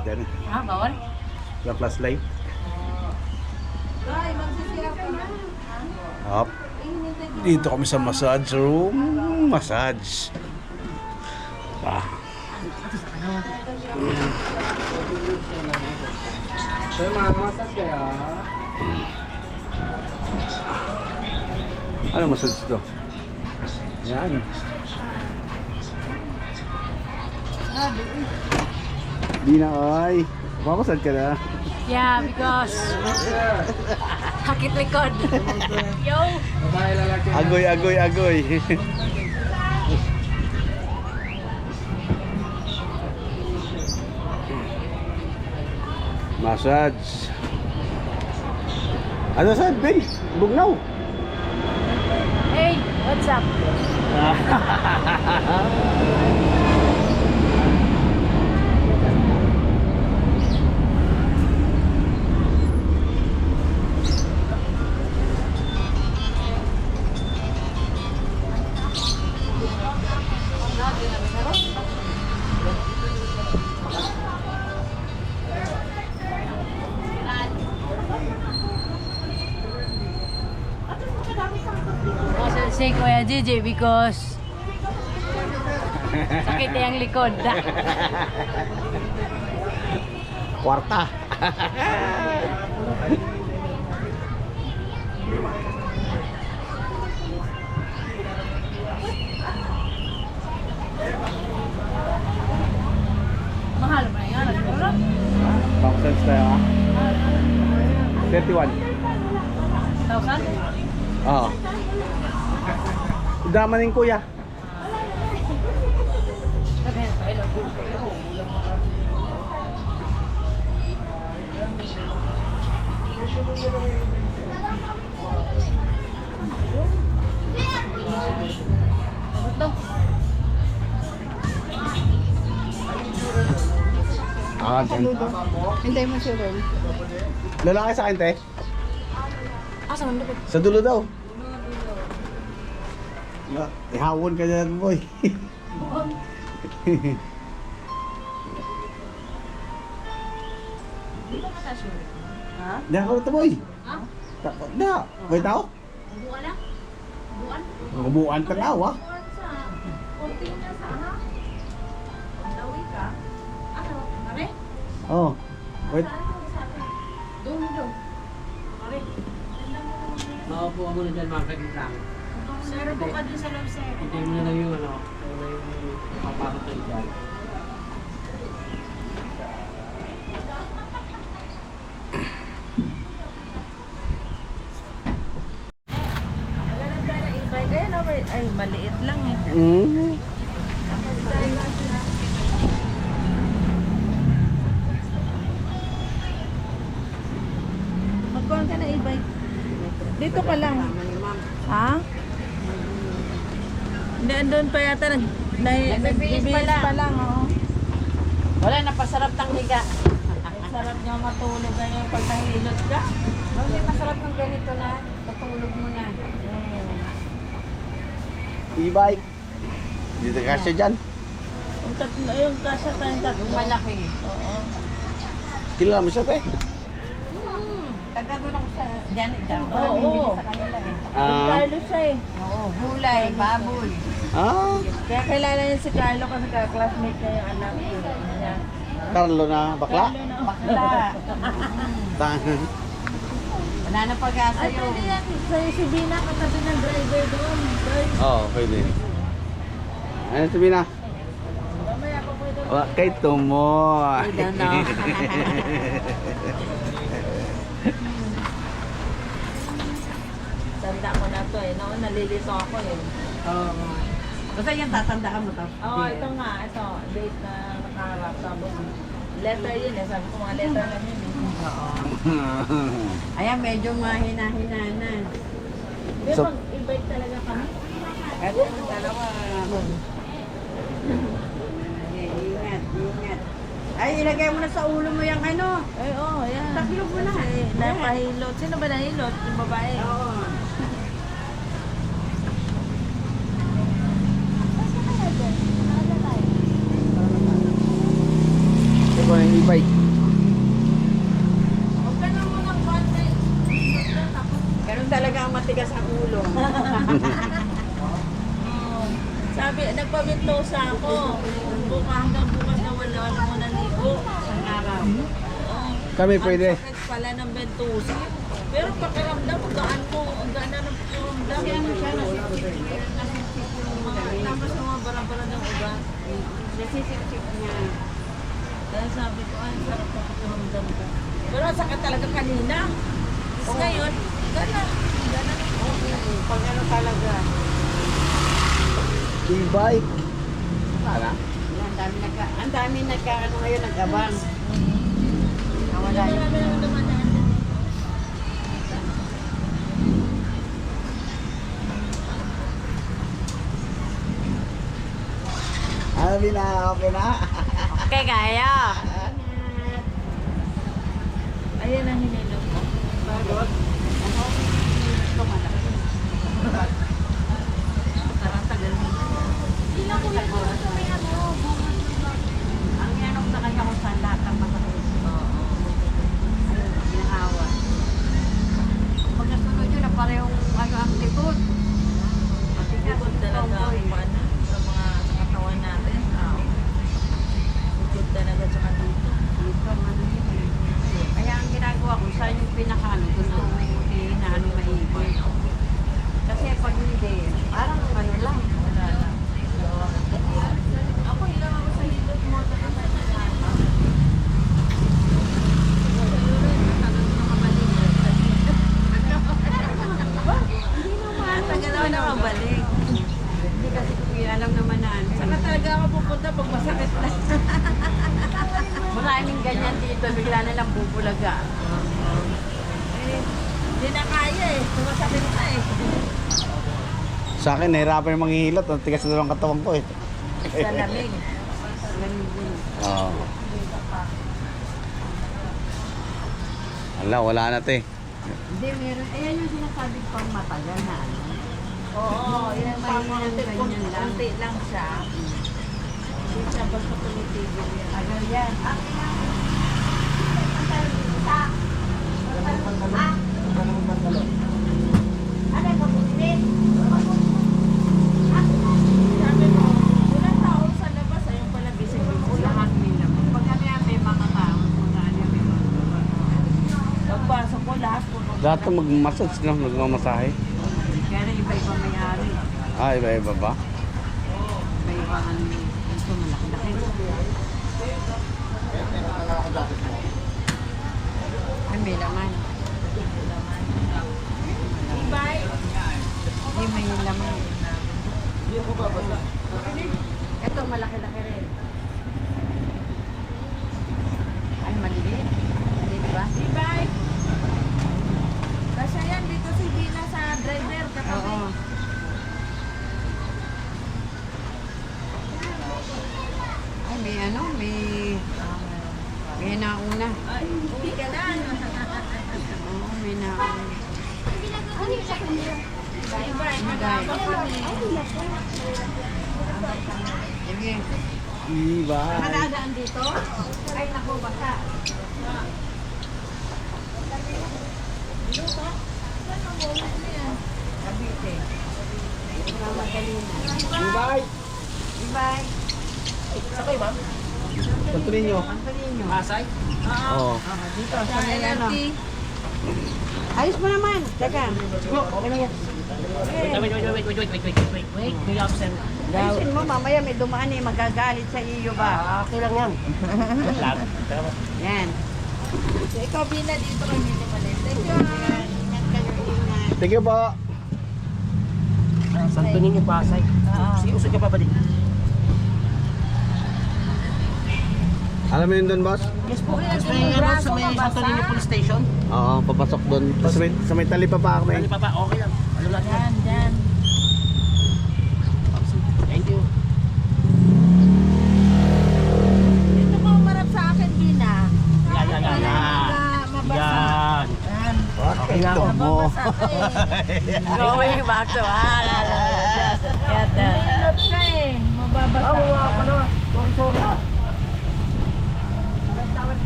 yan. Ah, bawal? Sa flashlight. Ay, magsisiyar ka na. Up. Dito kami sa massage room. Massage. Sir, mamasas kaya? Ano massage to? Yan. Di na ay. Mamasad ka na. Yeah, because sakit likod. Yo! Babae lalaki. Agoy, agoy, agoy. Massage. Ano sa Ben? Bugnaw. Hey, what's up? Say Kuya Gigi because sakit yung likod. Kwarta. Mahal ba yan? Siguro? Massage tayo ha. 31. 1,000? Oo. Drama ng kuya. Ah, Hintay mo siya rin. lalaki sa akin, te. Asa man dapat? Sa dulo daw. Ihawon ka dyan, boy. Ha? Diyan ka ito, boy. Ha? Da, may tao? Buwan na? Buwan? Mabuan ka tao, ha? Buwan sa konting na sana. Dawi ka? Ano? Mare? Oh. Wait. Doon. Mare? Maupo ka muna dyan, makakagit lang. Sir, buka dun sa loob, sir. Hintay mo na lang yung ano, yung papakot tayo dyan. Ay, maliit lang eh. Magkuhan ka na e-bike. Dito ka lang. Ha? Hindi, andun pa yata nagbibihis pa lang. Oo. Wala, napasarap ng higa. Sarap niya matulog ganyan pag nahilot ka. Hindi, masarap ng ganito na. Patulog mo na. E-bike. Dito ka siya dyan. Yung tatlo, yung kasya tayong tatlo. Yung malaki. Oo. Kilala mo siya, te? Taga doon ako sa Janet Jam. Oo. Sa kanila eh. Yung Carlo siya eh. Oo, gulay, baboy. Ah, Kaya kilala niya si Carlo kasi classmate niya yung anak niya. Carlo na bakla? Carlo na. Bakla. Tangan. Wala na pag-asa Ay, yun. pwede yan. Sa'yo si Bina, katabi ng driver doon. Guys, Oo, pwede. Ano sabihin na? mamaya pa pwede. Kay Tumo. I don't know. Tanda ko na to eh. Noon nalilito ako eh. Oo. Basta yan, tatandaan mo to. Oo, ito nga. Ito, date na nakaharap. Tapos, letter yun eh. Sabi ko mga letter lang yun eh. Oo. Ayan, medyo mahina-hina na. Di So- mag-invite talaga kami. Kasi yung dalawa. Okay, ingat, ingat. Ay, ilagay mo na sa ulo mo yung ano. Eh, oo, yan. Taklo mo na. Kasi napahilot. Sino ba nahilot? Yung babae. Oo. ko ng e-bike. Huwag ka na munang bante. Ganun talaga ang matigas ang ulo. Sabi, nagpabintosa ako. Hanggang bukas na wala mo na ligo. Isang araw. Oo. Kami pwede. Ang sakit pala ng bentosa. Pero pakiramdam, gaan mo. Ang gaan na ng pakiramdam. Kasi ano siya, nasisip yung Tapos mga bara-bara ng ugat. nasisip niya. Kaya sabi ko, ay, sarap na pakiramdam ko. Pero ang sakit talaga kanina. Tapos ngayon, gana. Gana na. Pag ano talaga. E-bike. Sana. Ang dami nagkaano ngayon, nag-abang. Nawala Marami yung naman dumadaan. Abi na, okay na. Okay, kaya. Ayan ang hinilog ko. Parang tagal mo. Ang yanong sa kanya kung saan lahat ng masakit. Ginahawa. Pag nasunod yun na parehong amplitude. Bukod talaga ang paano sa mga sa katawan natin. Bukod talaga sa dito. Dito, ano yun eh. Kaya ang ginagawa ko, saan yung pinakano, doon ko hinaano maibig. Kasi pag hindi, parang ano lang. Wala lang. Ako ilang ako sa hilot mo. Tagal ako na mabalik. Hindi kasi ko alam naman na ano. Saka talaga ako pupunta pag masakit na. Maraming ganyan dito, bigla na lang bubulaga. Hindi na kaya eh. Sumasakit na eh. Sa akin, nahirapan yung manghihilot. Ang tigas na lang katawan ko eh. Sa lamig. Ganun din. Oo. Wala na te. Hindi, meron. Ayan yung sinasabi pang matagal na ano. Oo, yan May ganyan lang. konti lang siya. Hindi siya basta tumitigil yan. Tagal yan. Sabi mo, walang tao sa labas, ayun pala gising mo. Lahat nila. Pag ano yan, may mga tao. Mga ano yan, may mga tao. Pagpasok ko, lahat puno. Lahat ng mag-massage no? Magmamasahe. Kaya na iba-iba may-ari. Ah, iba-iba ba? Iba-iba ano. Ito malaki-laki. Ay, may laman. Bye. Hindi, may laman. Ito, malaki-laki rin. Ay, maliliit. Maliliit ba? Bye. Kasi yan, dito si Dina sa driver katabi. Oo. Ay, may ano, may nauna. Ay, uwi ka na. Oo, may nauna. Bye, bye. Magabang kami. Sige. E-bike. Nakadaan dito? Ay, naku, basta. Cavite. Mamadali na. E-bike. Bye-bye. Patuloy nyo. Antonino. Pasay? Oo. Dito, sa may ano. Ayos mo naman. Teka. Siguro, okay lang yan. Wait. May absent. Ayusin mo, mamaya may dumaan eh. Magagalit sa iyo ba? Okay lang yan. Yan. So, ikaw, Bina, dito kay Mili Malit. Thank you. Ingat kayo, ingat. Thank you po. Santo Niño, Pasay. Si usod ka pa ba din? Alam mo yun doon, boss? Yes po. Mas may ano sa may Santo Niño Police Station. Oo, papasok doon. Sa may talipa pa ako Ano pa pa? Okay lang. Ano lang yan? Yan. Thank you. Dito ka umarap sa akin, Bina. Yan. Mabasa. Yan. Yan. Okay na ako. mo. Mabasa ka eh. Going back to Mahilot ka eh. Mababasa ka. Sorry.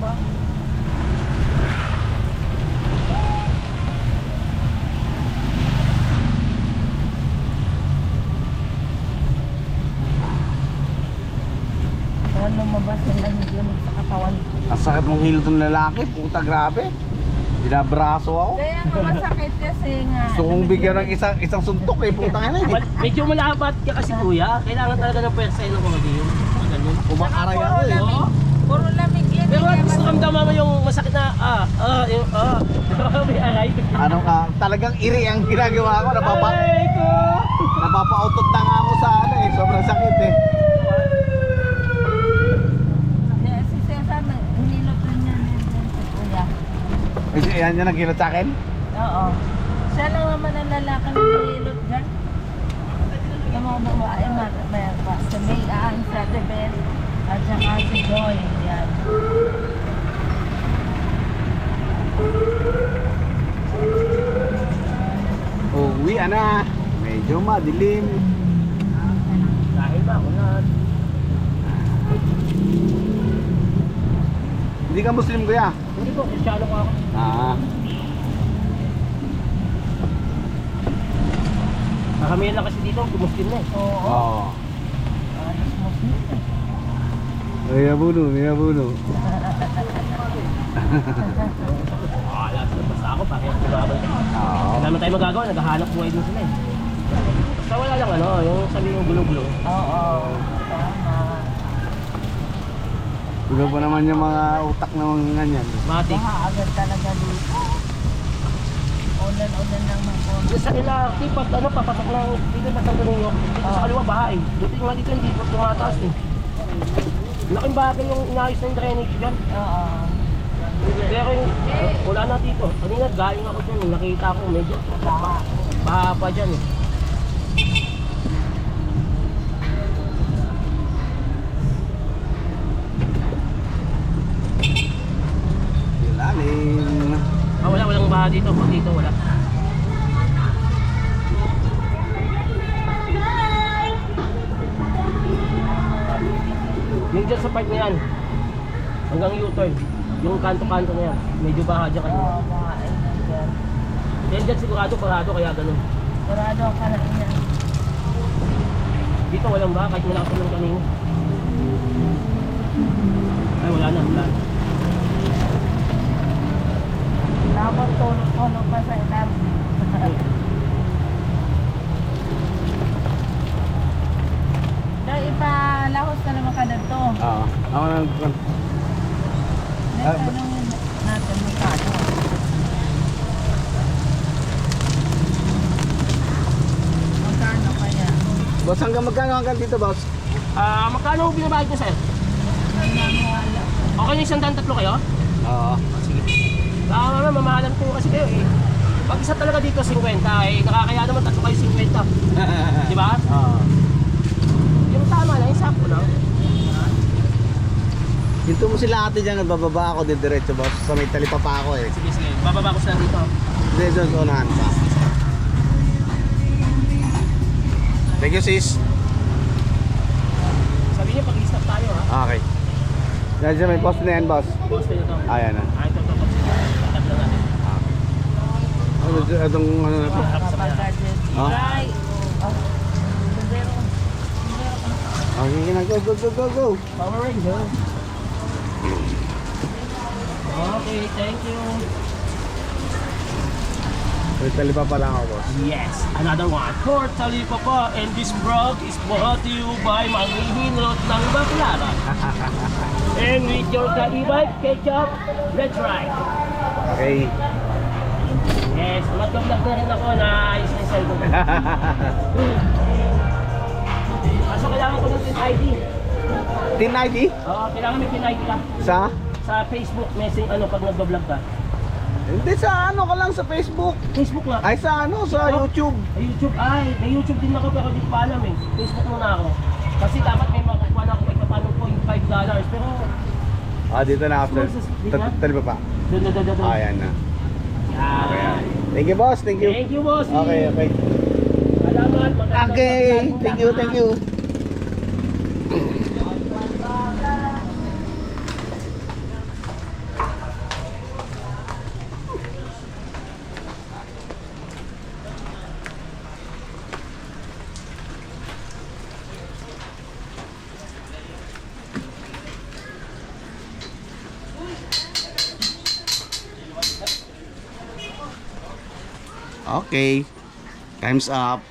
ba? Kaya lumabas yung lamig-lamig sa katawan. Ang sakit mong hilot ng lalaki, puta grabe. Binabraso ako. Kaya nga masakit kasi nga. Gusto kong bigyan ng isang suntok eh, puta ka na eh. Medyo malabat ka kasi kuya. Kailangan talaga ng pwersa ng mga game. Ganun. Umaaray ako eh. Oo. Puro lamig yan. Pero at Kaya gusto ramdaman mo yung masakit na yung may aray. Ano ka, talagang iri ang ginagawa ko. Aray ko! Napapautot na nga ako sa ano eh, sobrang sakit eh. Kaya si Cesar, hinilot rin niya sa kuya. Yan yung nagkilot sa akin? Oo. Siya lang naman ang lalaki na hinilot dyan. Yung mga babae, si May Ann, si Ate Beth, at saka si Joy. Yan. Uwi na. Medyo madilim. Dahil ba ako na? Hindi ka Muslim kuya? Hindi po, kristyano ko ako. Ah. Nakamiyan lang kasi dito, kumustin na eh. Oo. Oo. Alas Muslim eh. May abuno. Alas, basta ako, bakit ako babalik. Oo. Wala naman tayo magagawa, naghahanap buhay din sila eh. Basta wala lang ano, yung sabi yung gulo-gulo. Oo. Tama. Gulo pa naman yung mga utak na mga ganyan. Matik. Baka agad talaga dito. Ulan-ulan lang ng konti. Sa kanila, tipat, ano, papatok lang, dito na sa ganun yung, dito sa kaliwa, baha eh. Dito nga dito, hindi po tumataas eh. Laking bagay yung inayos ng drainage dyan. Oo. Pero yung, wala na dito. Kanina, galing ako dyan, nakita ko medyo, baha pa dyan eh. Lalim. Walang baha dito, pag dito wala. Yung dyan sa part na yan, hanggang U-turn, yung kanto-kanto na yan, medyo baha dyan kanina. Oo, mga ayun dyan. Yan dyan sigurado, parado, kaya ganun. Sarado ang kanan niya. Dito walang baha, kahit malakas lang kanina. Ay, wala na, wala na. Tapos tulog-tulog pa sa ilam. Dahil ipalahos na naman ka na to. Oo. Ako na. Nagtanong natin magkano. Magkano kaya? Boss, magkano dito, boss? Magkano binabayad ko, sir? Nananwala. Okay na 103 kayo? Oo. Sige. Tama, mamahalan ko kasi kayo eh. Pag isa talaga dito 50 eh, nakakaya naman tatlo kayo 50. Di ba? Oo. Yung tama lang, yung sakto lang. Dito mo sila ate dyan, bababa ako din diretso, boss. Sa may talipa pa ako eh. Sige, sige. Bababa ko sila dito. Hindi, doon sa unahan pa. Thank you, sis. Sabi niyo, pag-stop tayo ha. Okay. Dahil sa may post na yan, boss. Post kayo to. Ayan na. Ito. Tap lang natin. Itong ano na to. Pagka-gadget. Ah. Right. Zero. Okay na, go. Power Ranger. Okay, thank you. May talipa pa lang ako, boss. Yes, another one. For Talipapa, and this vlog is brought to you by Manghihinot ng Baklava. And with your Kalibay ketchup, let's ride. Okay. Yes, mag-vlog na rin ako na ayos na yung cellphone. Kaso kailangan ko ng PIN ID. Tin ID? Oo, kailangan may PIN ID ka. Sa Facebook, message pag nag-vlog ka. Hindi, sa ano ka lang sa Facebook. Facebook nga. Ay, sa ano, sa YouTube. YouTube, may YouTube din ako pero di ko pa alam eh. Facebook muna ako. Kasi dapat may makukuha na ako ito paano $0.5. Pero, Dito na after. Talipa pa. doon. Ayan na. Okay. Yan. Thank you, boss. Thank you. Thank you, boss. Okay. Salamat. Magandang Okay. pagkain. Thank you. Okay. Time's up.